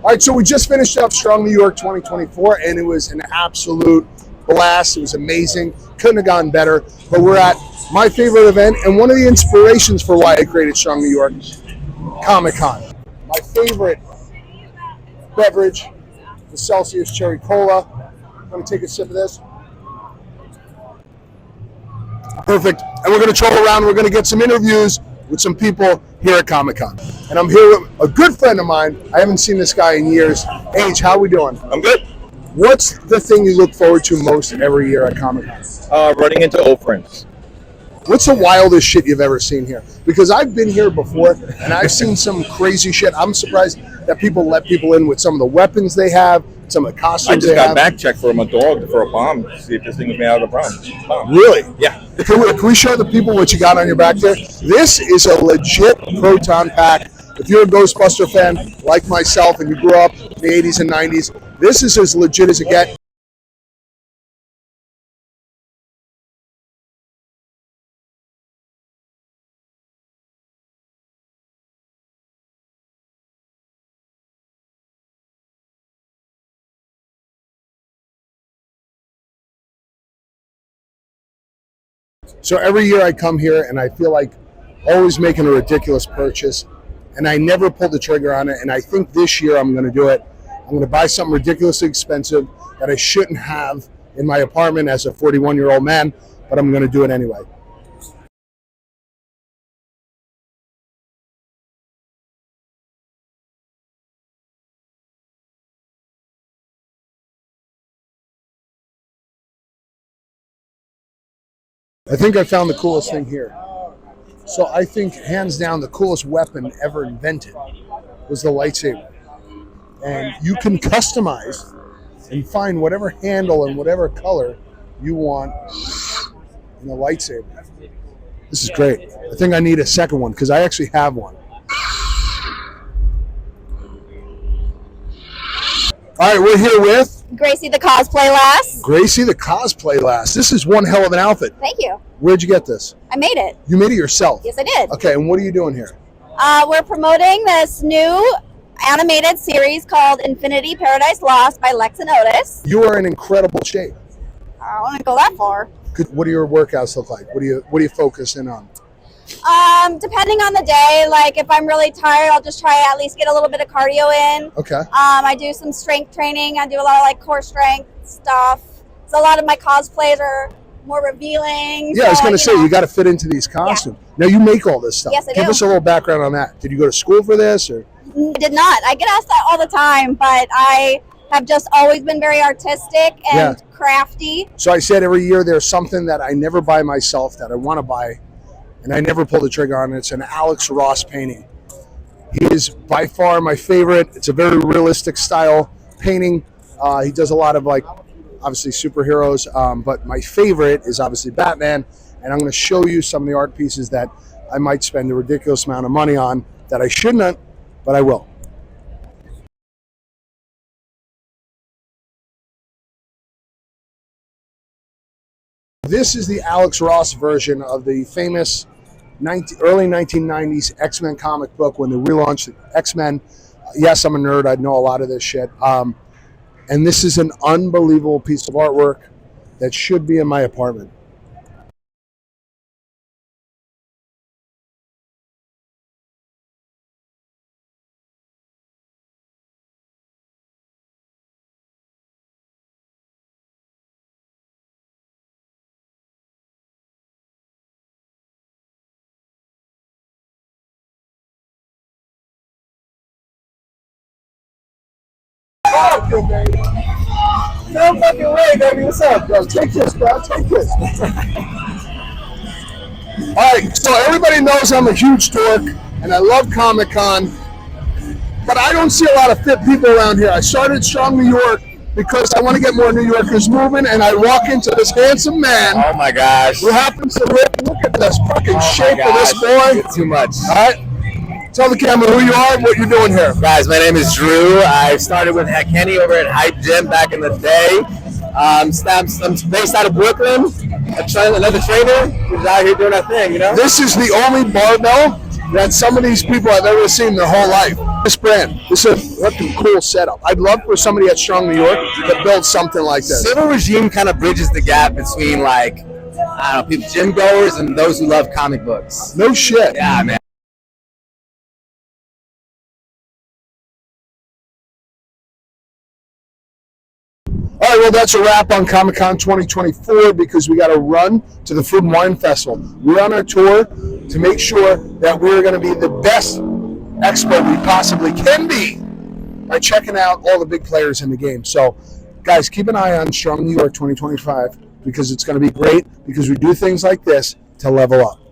All right, so we just finished up Strong New York 2024, and it was an absolute blast. It was amazing. Couldn't have gone better. But we're at my favorite event, and one of the inspirations for why I created Strong New York, Comic Con. My favorite beverage, the Celsius Cherry Cola. I'm going to take a sip of this. Perfect. And we're going to troll around. We're going to get some interviews with some people here at Comic Con. And I'm here with a good friend of mine. I haven't seen this guy in years. H, how we doing? I'm good. What's the thing you look forward to most every year at Comic Con? Running into old friends. What's the wildest shit you've ever seen here? Because I've been here before, and I've seen some crazy shit. I'm surprised that people let people in with some of the weapons they have, some of the costumes they have. I just got back checked for a dog for a bomb to see if this thing was made out of a bomb. Really? Yeah. Can we show the people what you got on your back there? This is a legit proton pack. If you're a Ghostbuster fan like myself and you grew up in the 80s and 90s, this is as legit as it gets. So every year I come here and I feel like always making a ridiculous purchase, and I never pull the trigger on it. And I think this year I'm going to do it. I'm going to buy something ridiculously expensive that I shouldn't have in my apartment as a 41-year-old man, but I'm going to do it anyway. I think I found the coolest thing here. So I think hands down the coolest weapon ever invented was the lightsaber. And you can customize and find whatever handle and whatever color you want in the lightsaber. This is great. I think I need a second one because I actually have one. All right, we're here with Gracie the Cosplay Lass. Gracie the Cosplay Lass. This is one hell of an outfit. Thank you. Where'd you get this? I made it. You made it yourself? Yes, I did. Okay, and what are you doing here? We're promoting this new animated series called Infinity Paradise Lost by Lex and Otis. You are in incredible shape. I don't want to go that far. What do your workouts look like? What do you focus in on? Depending on the day, like if I'm really tired, I'll just try to at least get a little bit of cardio in. Okay. I do some strength training. I do a lot of like core strength stuff. So a lot of my cosplays are more revealing. Yeah, I was going to say, you got to fit into these costumes. Yeah. Now, you make all this stuff. Yes, I do. Give us a little background on that. Did you go to school for this? Or? I did not. I get asked that all the time, but I have just always been very artistic and crafty. So I said every year there's something that I never buy myself that I want to buy, and I never pull the trigger on it. It's an Alex Ross painting. He is by far my favorite. It's a very realistic style painting. He does a lot of like, obviously superheroes, but my favorite is obviously Batman, and I'm going to show you some of the art pieces that I might spend a ridiculous amount of money on that I shouldn't, but I will. This is the Alex Ross version of the famous early 1990s X-Men comic book when they relaunched X-Men. Yes, I'm a nerd. I know a lot of this shit. And this is an unbelievable piece of artwork that should be in my apartment. Oh, baby. No fucking way, baby. What's up, bro? Take this, bro. Take this. All right, so everybody knows I'm a huge dork, and I love Comic Con, but I don't see a lot of fit people around here. I started Strong New York because I want to get more New Yorkers moving, and I walk into this handsome man. Oh my gosh. Who happens to look at this fucking shape of this boy. Too much. All right. Tell the camera who you are and what you're doing here. Guys, my name is Drew. I started with Kenny over at Hype Gym back in the day. I'm based out of Brooklyn. Another trainer who's out here doing our thing, you know? This is the only barbell that some of these people I've ever seen their whole life. This brand, this is a fucking cool setup. I'd love for somebody at Strong New York to build something like this. Civil Regime kind of bridges the gap between like, I don't know, people, gym goers and those who love comic books. No shit. Yeah, man. All right, well, that's a wrap on Comic Con 2024 because we got to run to the Food and Wine Festival. We're on our tour to make sure that we're going to be the best expo we possibly can be by checking out all the big players in the game. So, guys, keep an eye on Strong New York 2025 because it's going to be great because we do things like this to level up.